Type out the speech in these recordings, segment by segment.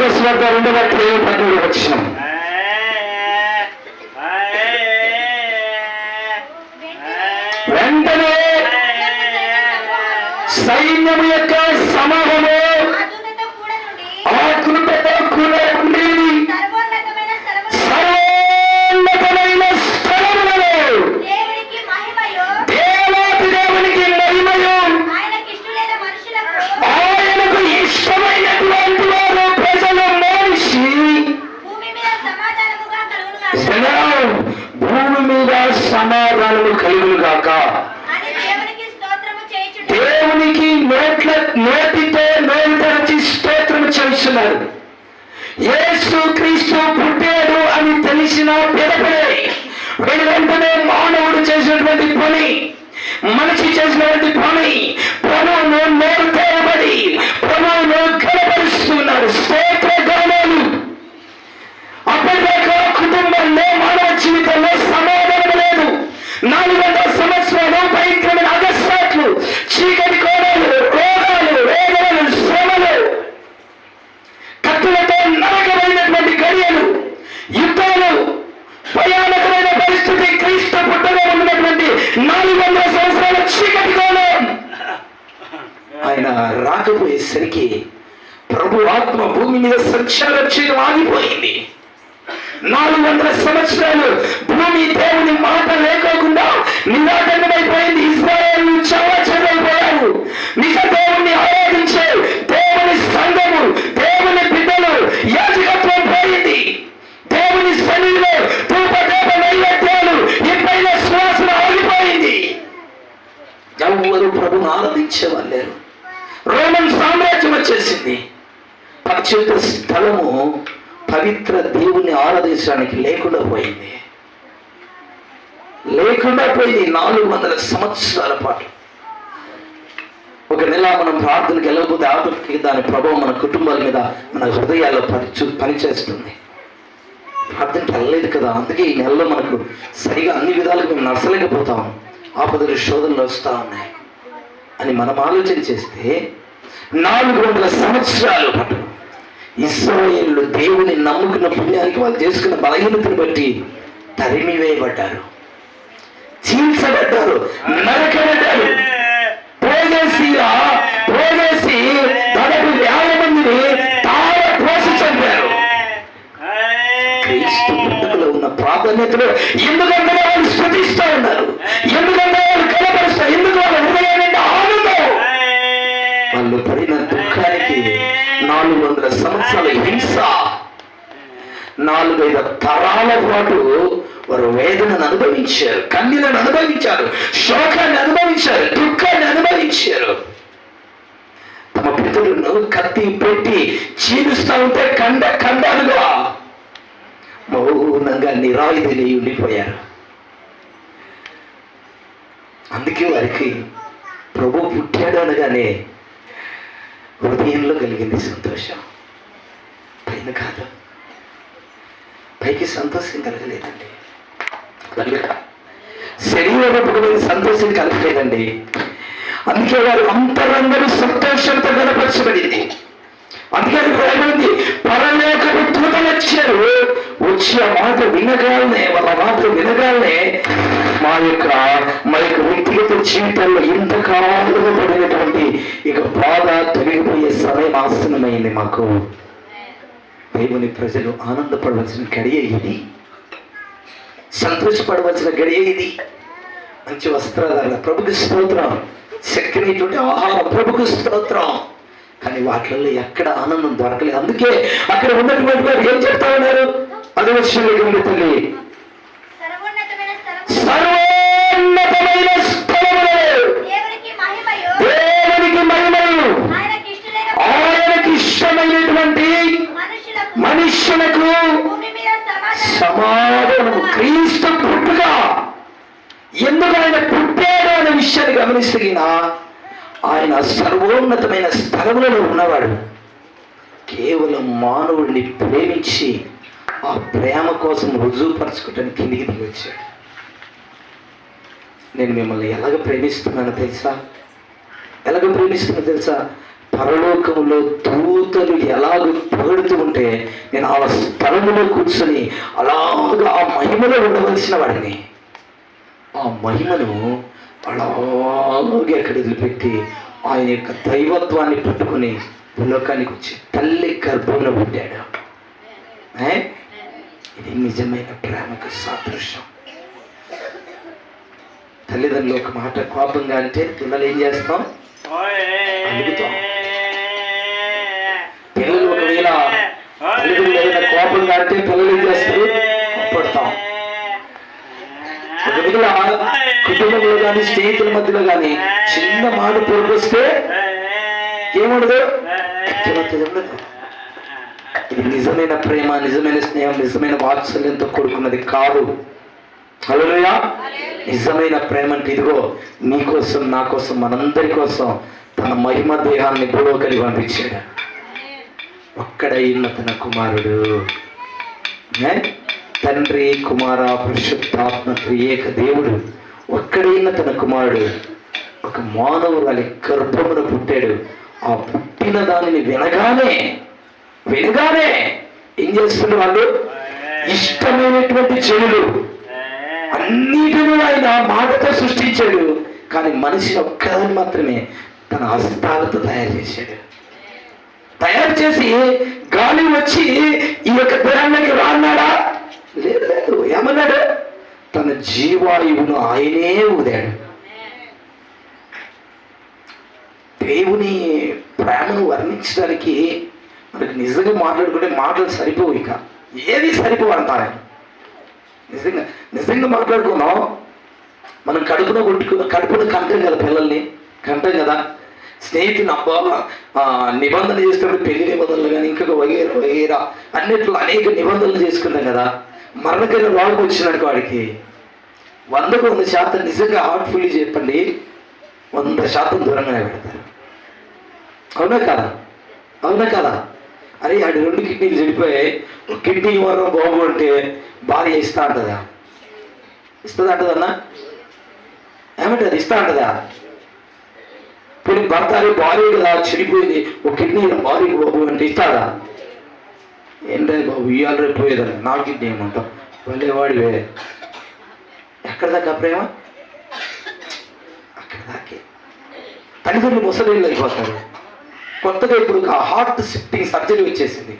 Marcus వార్త 2:13 వచనం. వెంటనే సైన్యము యొక్క సమూహము ఆత్మతో కూడా ఉండి సర్వోన్నతమైన స్థలములలో దేవాది దేవునికి మహిమయు ఆయనకు ఇష్టమైనటువంటి వారు ప్రజలు మనిషి భూమి మీద సమాధానము కలుగును గాక. దేవునికి నోటితో నోరు తెరచి స్తోత్రము చేస్తున్నారు. యేసు క్రీస్తు పుట్టాడు అని తెలిసిన పిదపడే వెంటనే మానవుడు చేసినటువంటి పని, మనిషి చేసినటువంటి పని, ప్రభువును నోరు తెరబడి ప్రభువును కనపరుస్తున్నారు. స్తోత్ర గానాలు. అప్పటిదాకా కుటుంబంలో మానవ జీవితంలో సమాధానం లేదు. 400 సంవత్సరాలు భయంకరమైన అగస్సాట్లు, చీకటి కోణాలు, రోగాలు, వేదనలు, శ్రమలు, కత్తులతో నరకమైనటువంటి గడియలు, యుద్ధాలు, భయానకమైన పరిస్థితి. క్రీస్తు పుట్టగా ఉన్నటువంటి 400 సంవత్సరాల చీకటి కోణం. ఆయన రాకపోయేసరికి ప్రభు ఆత్మ భూమి మీద సంచారం చేయడం ఆగిపోయింది. 400 సంవత్సరాలు భూమి దేవుని మాట లేకోకుండా నిరాటంకమైపోయింది. ఇశ్రాయేలు చెదరైపోయారు. నిజ దేవుణ్ణి ఆరాధించే దేవుని సంఘము, దేవుని బిడ్డలు, యాజకత్వం పోయింది. దేవుని సన్నిధిలో ధూపదీప నైవేద్యాలు, ఎప్పుడైన శ్వాసన ఆగిపోయింది. ఎవరు ప్రభుని ఆరాధించేవారు లేరు. రోమన్ సామ్రాజ్యం వచ్చేసింది. పరిశుద్ధ స్థలము పవిత్ర దేవుని ఆరాధించడానికి లేకుండా పోయింది. 400 సంవత్సరాల పాటు. ఒక నెల మనం ప్రార్థనకి వెళ్ళకపోతే ఆపటికి దాని ప్రభావం మన కుటుంబాల మీద, మన హృదయాల్లో పనిచేస్తుంది. ప్రార్థనకి వెళ్ళలేదు కదా, అందుకే ఈ నెలలో మనకు సరిగా అన్ని విధాలుగా మేము నడచలేకపోతాం. ఆపదలు, శోధనలు వస్తూ ఉన్నాయి అని మనం ఆలోచన చేస్తే 400 సంవత్సరాలు పాటు ఇశ్రాయేలు దేవుని నమ్ముకున్న పుణ్యానికి వాళ్ళు చేసుకున్న బలహీనతను బట్టి తరిమివేయబడ్డారు, చీల్చబడ్డారు, నరకబడ్డారు. పోగేసి దాదాపు 50 మందిని పోసి చంపారు. క్రీస్తు పుట్టుకలో ఉన్న ప్రాధాన్యతలు ఎందుకంటే వాళ్ళు స్తుతిస్తూ ఉన్నారు, ఎందుకంటే వాళ్ళు కనపరుస్తారు, ఎందుకు వాళ్ళ హృదయాన్ని ఆనందం. వాళ్ళు పడిన దుఃఖానికి 400 సంవత్సరాల హింస, 4-5 తరాల పాటు వారు వేదనను అనుభవించారు, కన్నీలను అనుభవించారు, శోకాన్ని అనుభవించారు, దుఃఖాన్ని అనుభవించారు. తమ పితరులను కత్తి పెట్టి చీలుస్తూ ఉంటే ఖండాలుగా మౌనంగా నిరాయుధులై ఉండిపోయారు. అందుకే వారికి ప్రభు పుట్టాడు అనగానే హృదయంలో కలిగింది సంతోషం. పైన కాదు, పైకి సంతోషం కలగలేదండి, శరీరపూర్వకమైన సంతోషం కలగలేదండి. అందుకే వారు అంతరంగం సంతోషంతో గణపరచబడింది. అందుకే రాయబడింది, పరలోకపు దూతలు వచ్చారు, వచ్చి ఆ మాట వినగానే, వాళ్ళ మాట వినగానే మా యొక్క వ్యక్తిగత జీవితంలో ఇంతకాలంలో పడినటువంటి ఇక బాధ తొలగిపోయే సమయం ఆసన్నమైంది. మాకు దేవుని ప్రజలు ఆనందపడవలసిన గడియ ఇది, సంతోషపడవలసిన గడియ ఇది. మంచి వస్త్రాధారణ ప్రభుకి స్తోత్రం, శక్తినటువంటి ఆహారం ప్రభుకి స్తోత్రం. కానీ వాటిల్లో ఎక్కడ ఆనందం దొరకలేదు. అందుకే అక్కడ ఉన్నటువంటి వారు ఏం చెప్తా ఉన్నారు? అది విషయంలో తల్లి, సర్వోన్నతమైన స్థలములో దేవునికి మహిమయు ఆయనకి ఇష్టమైనటువంటి మనుష్యులకు సమాధానము. క్రీస్తు పుట్టుగా ఎందుకు ఆయన పుట్టాడు అనే విషయాన్ని గమనిస్తున్నా, ఆయన సర్వోన్నతమైన స్థలములలో ఉన్నవాడు. కేవలం మానవుడిని ప్రేమించి ఆ ప్రేమ కోసం రుజువుపరచుకోవడానికి కిందికి దిగి వచ్చాడు. నేను మిమ్మల్ని ఎలాగ ప్రేమిస్తున్నానో తెలుసా? పరలోకములో దూతలు ఎలాగ పొగడుతూ ఉంటే ఉంటే నేను ఆ స్థలంలో కూర్చొని అలాగా ఆ మహిమలో ఉండవలసిన వాడిని. ఆ మహిమను అలాగే అక్కడ వదిలిపెట్టి ఆయన యొక్క దైవత్వాన్ని పట్టుకుని లోకానికి వచ్చి తల్లి గర్భంలో పుట్టాడు. ఇది నిజమైన ప్రేమకు సాదృశ్యం. తల్లిదండ్రులు ఒక మాట కోపంగా అంటే పిల్లలు ఏం చేస్తాం? అడుగుతాం. పిల్లలు ఒకవేళ తల్లిదండ్రులు ఏదైనా కోపంగా అంటే పిల్లలు ఏం చేస్తారు? కోపడతాం. ఒకవేళ కుటుంబంలో కానీ స్నేహితుల మధ్యలో కానీ చిన్న మాట పొరకొస్తే ఏముండదు? ఉండదు. ఇది నిజమైన ప్రేమ, నిజమైన స్నేహం, నిజమైన వాత్సల్యంతో కూడుకున్నది కాదు. హల్లెలూయా. నిజమైన ప్రేమ అంటే ఇదిగో నీకోసం, నా కోసం, మనందరి కోసం తన మహిమ దేహాన్ని భూలోకానికి పంపించాడు. ఒక్కడైన తన కుమారుడు, తండ్రి కుమార పరిశుద్ధాత్మ త్రియేక దేవుడు ఒక్కడైన తన కుమారుడు ఒక మానవురాలి గర్భమున పుట్టాడు. ఆ పుట్టిన దానిని వినగానే ఏం చేస్తున్న వాళ్ళు? ఇష్టమైనటువంటి చెవులు అన్నిటినీ ఆయన మాటతో సృష్టించాడు. కానీ మనిషిని ఒక్కదాన్ని మాత్రమే తన హస్తాలతో తయారు చేశాడు. తయారు చేసి గాలి వచ్చి ఈ యొక్క దేహానికి రాన్నాడా? లేదు. ఏమన్నాడు? తన జీవాయువును ఆయనే ఊదాడు. దేవుని ప్రేమను వర్ణించడానికి మనకి నిజంగా మాట్లాడుకుంటే మాటలు సరిపోవు. ఇక ఏది సరిపోవు అంటారు. నిజంగా మాట్లాడుకున్నాం. మనం కడుపున కంటాం కదా, పిల్లల్ని కంటాం కదా. స్నేహితుని అబ్బా నిబంధన చేసుకున్నప్పుడు పెళ్లి నిబంధనలు కానీ ఇంకొక వగేరా అన్నిట్లో అనేక నిబంధనలు చేసుకుంటాం కదా. మరణకైన రోగం వచ్చినాడు వాడికి 100కు 100% నిజంగా హార్ట్ఫుల్లీ చెప్పండి 100% దూరంగానే పెడతారు. అవునా కదా? అరే ఆడు 2 కిడ్నీలు చెడిపోయాయి, ఒక కిడ్నీ ఇవ్వడం బాబు అంటే భార్య ఇస్తా అంటదా? ఇస్తుంది అంటదన్నా? ఏమంటది? ఇస్తా అంటదా? ఇప్పుడు భర్త భార్య కదా చెడిపోయింది, ఒక కిడ్నీ భార్యకి బాబు అంటే ఇస్తాడా? ఏంటో బాబు ఇవాళ రేపు పోయేదని నా కిడ్నీ ఏమంటాం? వాళ్ళేవాడివే. ఎక్కడ దాకా ప్రేమ? అక్కడ దాకే. తల్లిదండ్రులు ముసలిళ్ళు అయిపోతారు. కొత్తగా ఇప్పుడు హార్ట్ షిఫ్టింగ్ సర్జరీ వచ్చేసింది,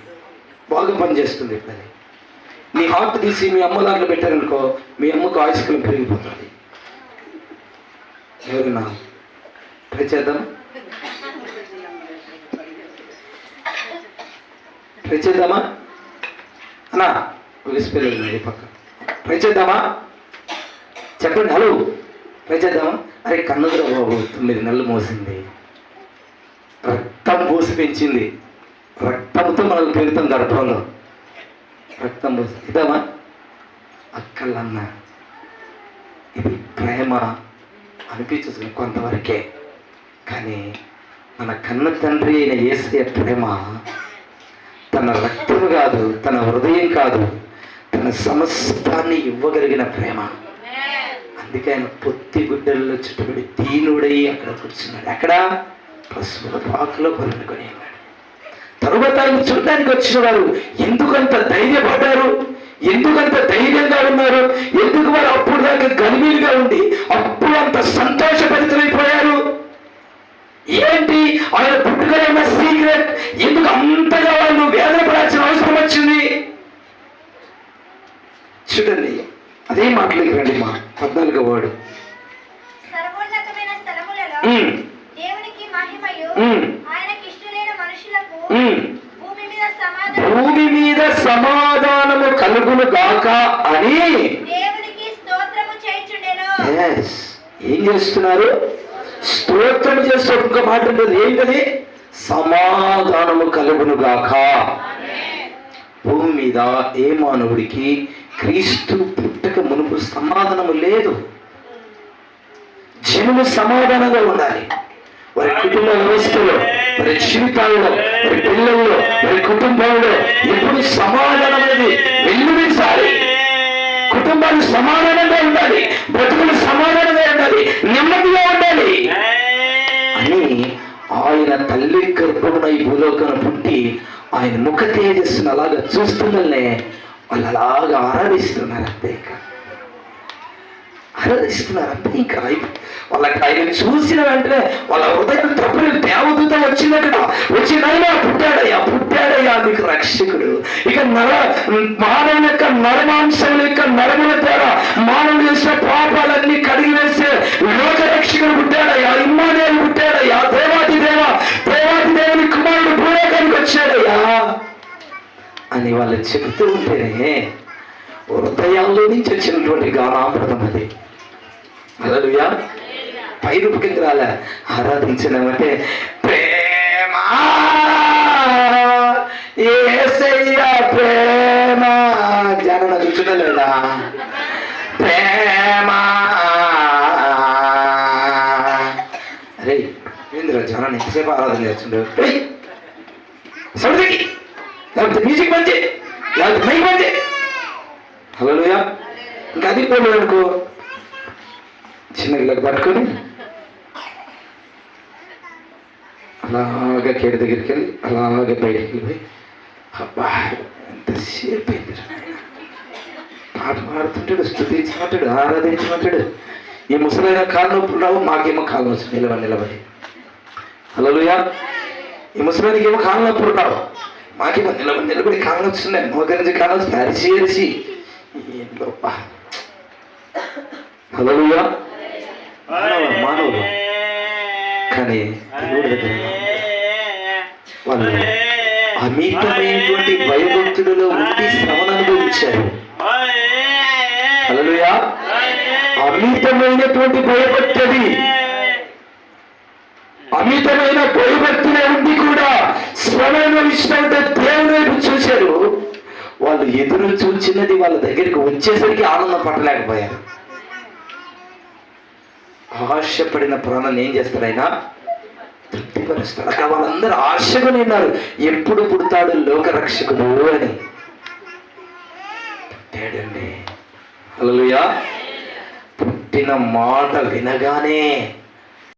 బాగా పనిచేస్తుంది. ఇప్పుడు నీ హార్ట్ తీసి మీ అమ్మ దాంట్లో పెట్టారనుకో, మీ అమ్మకు ఆయుష్కాలం పెరిగిపోతుంది. ఎవరున్నా ట్రై చేద్దామా? అన్నా విసిపోలేదు పక్క. ట్రై చేద్దామా? చెప్పండి. హలో, ట్రై చేద్దామా? అరే కన్నుదురా బాబు, 9 నెలలు మోసింది, రక్తం పోసి పెంచింది, రక్తంతో మనకు పెరుగుతాం గర్భంలో, రక్తం పోసి ఇద్దామా? అక్కలన్నా ఇది ప్రేమ అనిపించదు కొంతవరకే. కానీ మన కన్న తండ్రి అయిన యేసయ్య ప్రేమ తన రక్తం కాదు, తన హృదయం కాదు, తన సమస్తాన్ని ఇవ్వగలిగిన ప్రేమ. అందుకే ఆయన పొత్తి గుడ్డల్లో చుట్టుబడి దీనుడై అక్కడ కూర్చున్నాడు. అక్కడ పశువుల పాకలో పలుకొని ఉన్నాడు. తరువాత ఆయన చూడడానికి వచ్చిన వారు ఎందుకంత ధైర్యపడ్డారు? ఎందుకంత ధైర్యంగా ఉన్నారు? ఎందుకు వారు అప్పుడు దాకా గర్వీలుగా ఉండి అప్పుడు అంత సంతోషభరితులైపోయారు? ఏంటి ఆయన పుట్టుకైన సీక్రెట్? ఎందుకు అంతగా వాళ్ళు వేదన పడాల్సిన అవసరం వచ్చింది? చూడండి, అదే మాటలకి రండి. మా 14వ వాడు భూమి మీద సమాధానము కలుగును గాక అని ఏం చేస్తున్నారు? స్తోత్రం చేస్తూ ఒక మాట ఉంటుంది. ఏంటది? సమాధానము కలుగును గాక. భూమి మీద ఏ మానవుడికి క్రీస్తు పుట్టక మునుపు సమాధానము లేదు. జనులు సమాధానంగా ఉండాలి. వారి కుటుంబ వ్యవస్థలో, వారి జీవితాల్లో, వారి పిల్లల్లో, వారి కుటుంబంలో ఎప్పుడు సమాధానం అనేది వెల్లువించాలి. కుటుంబాలు సమాధానంగా ఉండాలి, బ్రతుకులు సమాధానంగా ఉండాలి, నెమ్మదిగా ఉండాలి అని ఆయన తల్లి గర్భమున ఈ భూలోకను పుట్టి ఆయన ముఖ తేజస్సును అలాగా చూస్తుందనే వాళ్ళు అలాగా ఆరాధిస్తున్నారు అంతే. ఇంకా వాళ్ళకి ఆయన చూసిన వెంటనే వాళ్ళ హృదయం తప్పుని దేవదూత వచ్చిందట. వచ్చినైనా పుట్టాడయ్యా నీకు రక్షకుడు. ఇక మానవుల యొక్క నరమాంసముల యొక్క నరముల ద్వారా మానవులు చేసిన పాపాలన్నీ కడిగి వేసే లోక రక్షకుడు పుట్టాడయ్యా, ఇమ్మానుయేలు పుట్టాడయ్యా, దేవాది దేవుని కుమారుడు భూలోకానికి వచ్చాడయ్యా అని వాళ్ళు చెబుతూ ఉంటేనే హృదయాల్లో నుంచి వచ్చినటువంటి గానామృతం అది. హల్లెలూయా. పై రూపు కింద రాలే, ఆరాధించినామంటే ప్రేమ యేసయ్య ప్రేమ జనం కూర్చుంటలేదా? ప్రేమ అరే ఏంద్రా జనాన్ని ఎంతసేపు ఆరాధన చేస్తుండే. సౌండ్కి లేకపోతే మ్యూజిక్ మంచి లేకపోతే మైక్ మంచి. హల్లెలూయా. ఇంకా అది పోలేదు అనుకో, చిన్న గిళ్ళకి పట్టుకొని అలాగే కేడి దగ్గరికి వెళ్ళి అలాగే బయటికి వెళ్ళిపోయి అబ్బా ఎంతసేపు అయింది పాట పాడుతుంటాడు, స్తుతించమంటాడు, ఆరాధించమంటాడు. ఈ ముసలైన కాళ్ళ నొప్పులు రావు, మాకేమో కాళ్ళ నొప్పి నిలబడి. హల్లెలూయా. ఈ ముసలానికి ఏమో కాళ్ళ నొప్పులు రావు, మాకేమో నిలబడి కాళ్ళ వస్తున్నాయి. మోకరించి కాళ్ళ వచ్చి అరిచి ఏం గొప్ప. హల్లెలూయా. మానవులు కానీ దేవుడి దగ్గర వాళ్ళు అమితమైనటువంటి భయభక్తులలో ఉండి శ్రమను అనుభవించారు. హల్లెలూయా. అమితమైనటువంటి భయభక్తి, అమితమైన భయభక్తిలో ఉండి కూడా శ్రమ అనుభవించినట్టు దేవుని వైపు చూశారు. వాళ్ళు ఎదురు చూచినది వాళ్ళ దగ్గరికి వచ్చేసరికి ఆనందం పట్టలేకపోయారు. ఆశపడిన ప్రాణాన్ని ఏం చేస్తాడు ఆయన? తృప్తిపరుస్తాడు. అక్కడ వాళ్ళందరూ ఆశగా ఉన్నారు, ఎప్పుడు పుడతాడు లోకరక్షకుడు అని. పుట్టాడండి. హల్లెలూయా. పుట్టిన మాట వినగానే